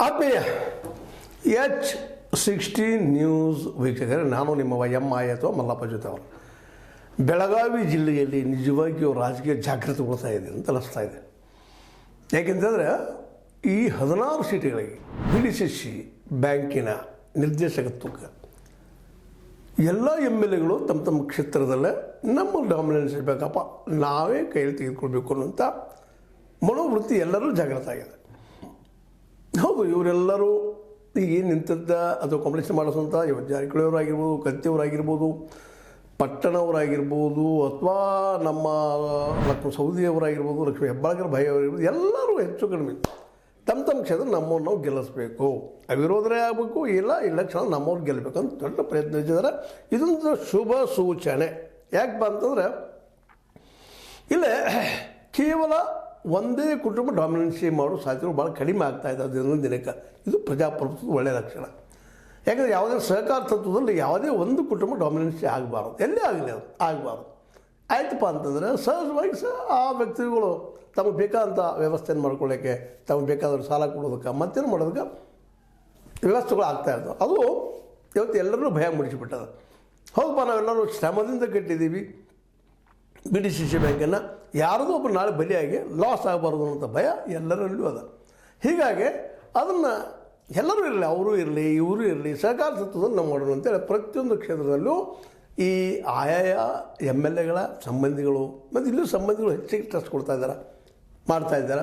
ಆತ್ಮೀಯ H16 news ವೀಕ್ಷಕರೇ, ನಾನು ನಿಮ್ಮ ಎಂ.ಐ. ಅಥವಾ ಮಲ್ಲಪ್ಪ ಜೊತೆ ಅವರು ಬೆಳಗಾವಿ ಜಿಲ್ಲೆಯಲ್ಲಿ ನಿಜವಾಗಿಯೂ ರಾಜಕೀಯ ಜಾಗೃತಿಗೊಳ್ತಾ ಇದೆ ಅಂತ ಅನಿಸ್ತಾ ಇದೆ. ಯಾಕೆಂತಂದರೆ ಈ 16 ಸೀಟುಗಳಿಗೆ BDCC ಬ್ಯಾಂಕಿನ ನಿರ್ದೇಶಕತ್ವಕ್ಕೆ ಎಲ್ಲ MLAಗಳು ತಮ್ಮ ತಮ್ಮ ಕ್ಷೇತ್ರದಲ್ಲೇ ನಮ್ಮ ಡಾಮಿನೆನ್ಸ್ ಇರಬೇಕಪ್ಪ, ನಾವೇ ಕೈಯಲ್ಲಿ ತೆಗೆದುಕೊಳ್ಬೇಕು ಅನ್ನೋಂಥ ಮನೋವೃತ್ತಿ ಎಲ್ಲರೂ ಜಾಗೃತ ಆಗಿದೆ. ಹೌದು, ಇವರೆಲ್ಲರೂ ಈಗ ಏನು ನಿಂತದ್ದ ಅಥವಾ ಕಾಂಪಿಟೇಷನ್ ಮಾಡಿಸೋಂಥ ಜಾರಕಿಹೊಳಿಯವರಾಗಿರ್ಬೋದು, ಕತ್ತಿಯವರಾಗಿರ್ಬೋದು, ಪಟ್ಟಣವರಾಗಿರ್ಬೋದು, ಅಥವಾ ನಮ್ಮ ಲಕ್ಷ್ಮಣ ಸವದಿಯವರಾಗಿರ್ಬೋದು, ಲಕ್ಷ್ಮೀ ಹೆಬ್ಬಾಳ್ಕರ್ ಭಾಯಿ ಅವರಿರ್ಬೋದು, ಎಲ್ಲರೂ ಹೆಚ್ಚು ಕಡಿಮೆ ತಮ್ಮ ತಮ್ಮ ಕ್ಷೇತ್ರ ನಮ್ಮವ್ರು ನಾವು ಗೆಲ್ಲಿಸ್ಬೇಕು, ಅವಿರೋಧರೇ ಆಗಬೇಕು, ಇಲ್ಲ ಇಲೆಕ್ಷನ್ ನಮ್ಮವ್ರು ಗೆಲ್ಲಬೇಕು ಅಂತ ದೊಡ್ಡ ಪ್ರಯತ್ನ ಇದ್ದಾರೆ. ಇದೊಂದು ಶುಭ ಸೂಚನೆ. ಯಾಕಪ್ಪ ಅಂತಂದರೆ ಇಲ್ಲೇ ಕೇವಲ ಒಂದೇ ಕುಟುಂಬ ಡಾಮಿನೆನ್ಸಿ ಮಾಡೋ ಸಾಧ್ಯತೆಗಳು ಭಾಳ ಕಡಿಮೆ ಆಗ್ತಾಯಿದೆ ದಿನದಿಂದ ದಿನಕ್ಕೆ. ಇದು ಪ್ರಜಾಪ್ರಭುತ್ವದ ಒಳ್ಳೆಯ ಲಕ್ಷಣ. ಯಾಕಂದರೆ ಯಾವುದೇ ಸಹಕಾರ ತತ್ವದಲ್ಲಿ ಯಾವುದೇ ಒಂದು ಕುಟುಂಬ ಡಾಮಿನೆನ್ಸಿ ಆಗಬಾರ್ದು, ಎಲ್ಲೇ ಆಗಲಿ ಅದು ಆಗಬಾರ್ದು. ಆಯ್ತಪ್ಪ ಅಂತಂದರೆ ಸಹಜವಾಗಿ ಆ ವ್ಯಕ್ತಿಗಳು ತಮಗೆ ಬೇಕಾದಂಥ ವ್ಯವಸ್ಥೆಯನ್ನು ಮಾಡ್ಕೊಳ್ಳೋಕ್ಕೆ, ತಮಗೆ ಬೇಕಾದವ್ರು ಸಾಲ ಕೊಡೋದಕ್ಕೆ, ಮತ್ತೇನು ಮಾಡೋದಕ್ಕೆ ವ್ಯವಸ್ಥೆಗಳು ಆಗ್ತಾಯಿರ್ತವೆ. ಅದು ಇವತ್ತು ಎಲ್ಲರೂ ಭಯ ಮೂಡಿಸಿಬಿಟ್ಟದ. ಹೌದಪ್ಪ, ನಾವೆಲ್ಲರೂ ಶ್ರಮದಿಂದ ಕಟ್ಟಿದ್ದೀವಿ BDCC ಬ್ಯಾಂಕನ್ನು, ಯಾರದೂ ಒಬ್ಬರು ನಾಳೆ ಬಲಿಯಾಗಿ ಲಾಸ್ ಆಗಬಾರ್ದು ಅನ್ನೋಂಥ ಭಯ ಎಲ್ಲರಲ್ಲೂ ಅದ. ಹೀಗಾಗಿ ಅದನ್ನು ಎಲ್ಲರೂ ಇರಲಿ, ಅವರು ಇರಲಿ, ಇವರು ಇರಲಿ, ಸಹಕಾರ ತತ್ವದಲ್ಲಿ ನಾವು ಮಾಡೋಣ ಅಂತೇಳಿ ಪ್ರತಿಯೊಂದು ಕ್ಷೇತ್ರದಲ್ಲೂ ಈ ಆಯಾಯ MLAಗಳ ಸಂಬಂಧಿಗಳು ಮತ್ತು ಇಲ್ಲೂ ಸಂಬಂಧಿಗಳು ಹೆಚ್ಚಿಗೆ ಟ್ರಸ್ಟ್ ಮಾಡ್ತಾಯಿದ್ದಾರೆ.